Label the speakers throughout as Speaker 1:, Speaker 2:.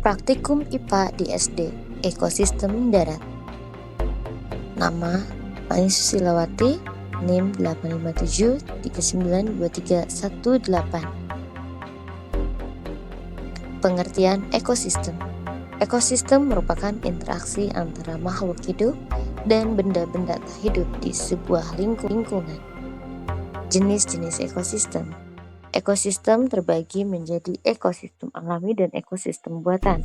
Speaker 1: Praktikum IPA di SD, Ekosistem Darat. Nama, Pani Susilawati, NIM 857392318. Pengertian ekosistem. Ekosistem merupakan interaksi antara makhluk hidup dan benda-benda tak hidup di sebuah lingkungan. Jenis-jenis ekosistem. Ekosistem terbagi menjadi ekosistem alami dan ekosistem buatan.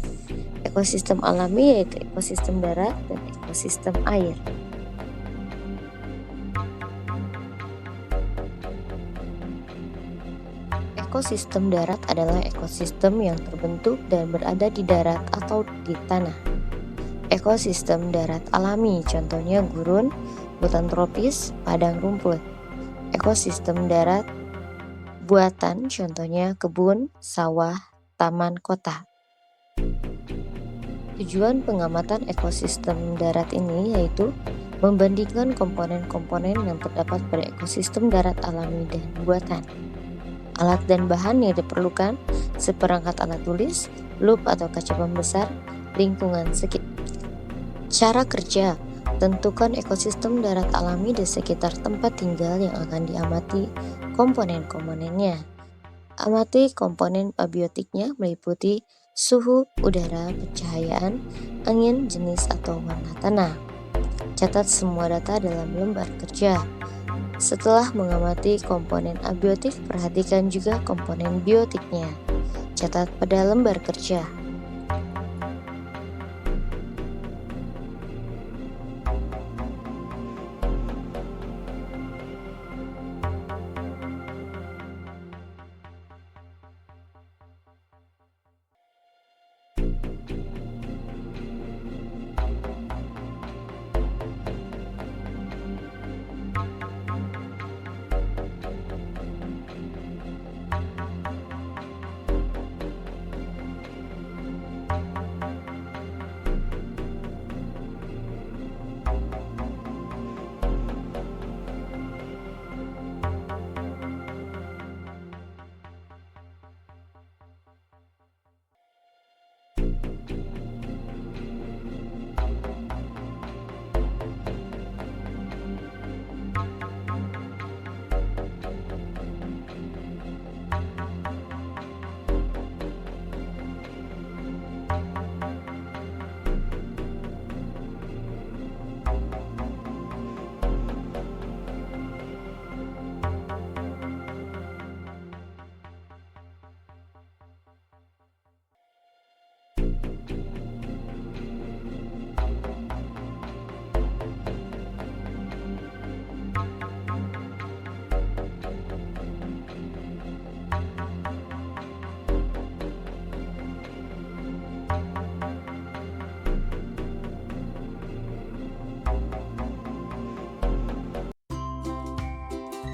Speaker 1: Ekosistem alami yaitu ekosistem darat dan ekosistem air. Ekosistem darat adalah ekosistem yang terbentuk dan berada di darat atau di tanah. Ekosistem darat alami contohnya gurun, hutan tropis, padang rumput. Ekosistem darat buatan contohnya kebun, sawah, taman kota. Tujuan pengamatan ekosistem darat ini yaitu membandingkan komponen-komponen yang terdapat pada ekosistem darat alami dan buatan. Alat dan bahan yang diperlukan seperangkat alat tulis, lup atau kaca pembesar, lingkungan sekitar. Cara kerja: tentukan ekosistem darat alami di sekitar tempat tinggal yang akan diamati komponen-komponennya. Amati komponen abiotiknya meliputi suhu, udara, pencahayaan, angin, jenis atau warna tanah. Catat semua data dalam lembar kerja. Setelah mengamati komponen abiotik, perhatikan juga komponen biotiknya. Catat pada lembar kerja.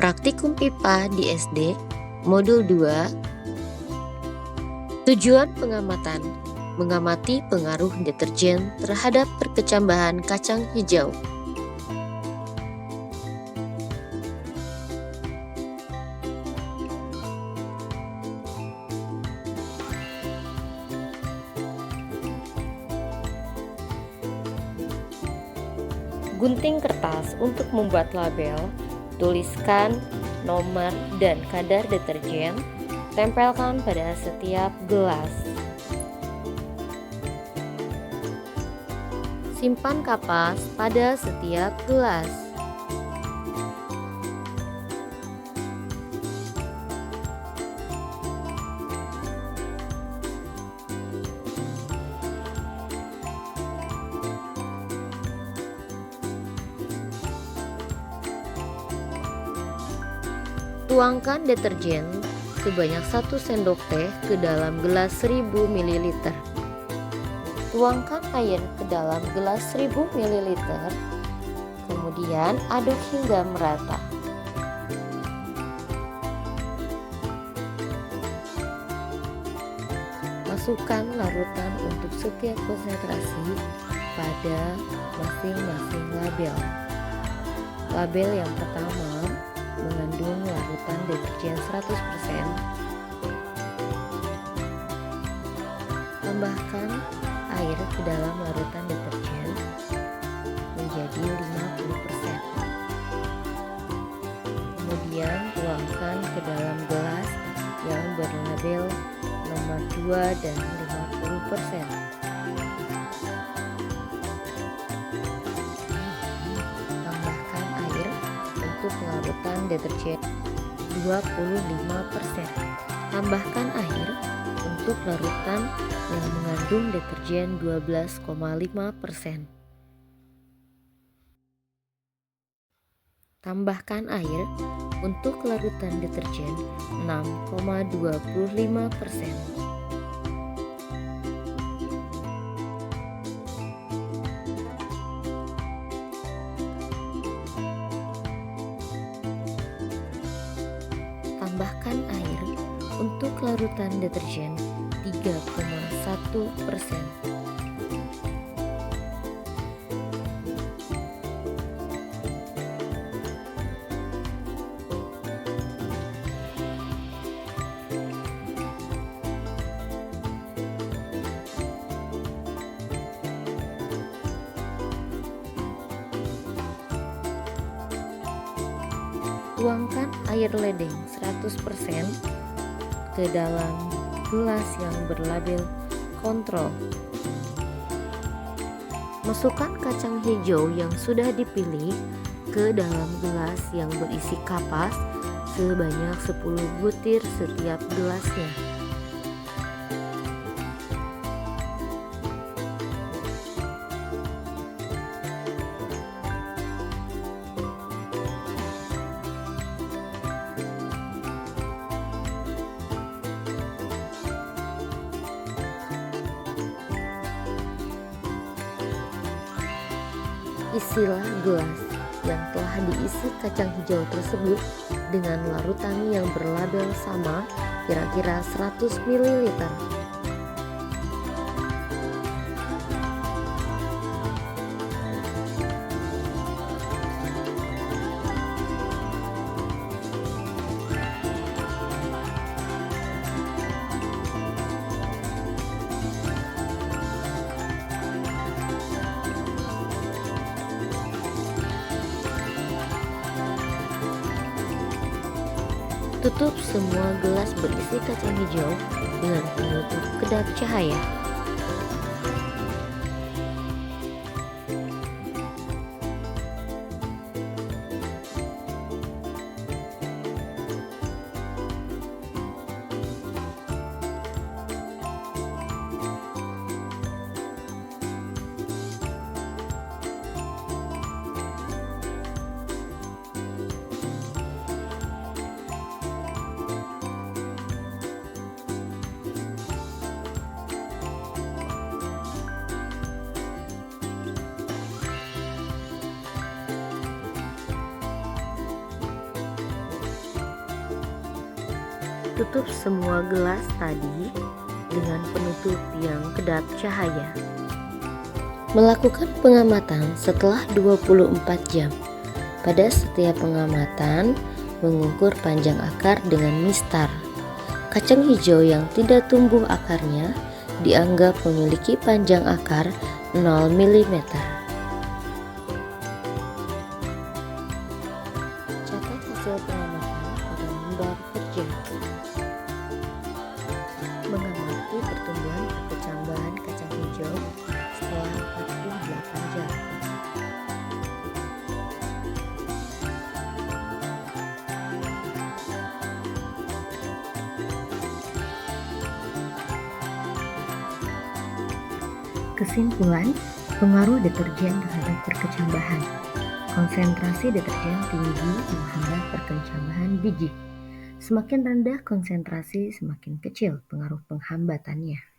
Speaker 1: Praktikum IPA di SD, Modul 2. Tujuan pengamatan: mengamati pengaruh deterjen terhadap perkecambahan kacang hijau. Gunting kertas untuk membuat label. Tuliskan nomor dan kadar deterjen, tempelkan pada setiap gelas. Simpan kapas pada setiap gelas. Tuangkan deterjen sebanyak 1 sendok teh ke dalam gelas 1000 ml. Tuangkan air ke dalam gelas 1000 ml. Kemudian aduk hingga merata. Masukkan larutan untuk setiap konsentrasi pada masing-masing label. Label yang pertama mengandung larutan deterjen 100%, Tambahkan air ke dalam larutan deterjen menjadi 50%. Kemudian tuangkan ke dalam gelas yang berlabel nomor 2 dan 50%. Tambahkan air untuk larutan deterjen 25%. Tambahkan air untuk larutan yang mengandung deterjen 12,5%. Tambahkan air untuk larutan deterjen 6,25%. Tambahkan air untuk larutan deterjen 3,1%. Tuangkan air ledeng 100% ke dalam gelas yang berlabel kontrol. Masukkan kacang hijau yang sudah dipilih ke dalam gelas yang berisi kapas sebanyak 10 butir setiap gelasnya. Isilah gelas yang telah diisi kacang hijau tersebut dengan larutan yang berlabel sama, kira-kira 100 ml. Tutup semua gelas berisi kacang hijau dengan penutup kedap cahaya. Tutup semua gelas tadi dengan penutup yang kedap cahaya. Melakukan pengamatan setelah 24 jam. Pada setiap pengamatan, mengukur panjang akar dengan mistar. Kacang hijau yang tidak tumbuh akarnya dianggap memiliki panjang akar 0 mm. Catat hasil pengamatan pada lembar kerja. Mengamati pertumbuhan perkecambahan kacang hijau setelah 48 jam. Kesimpulan, pengaruh deterjen terhadap perkecambahan. Konsentrasi deterjen tinggi menghambat perkecambahan biji. Semakin rendah konsentrasi, semakin kecil pengaruh penghambatannya.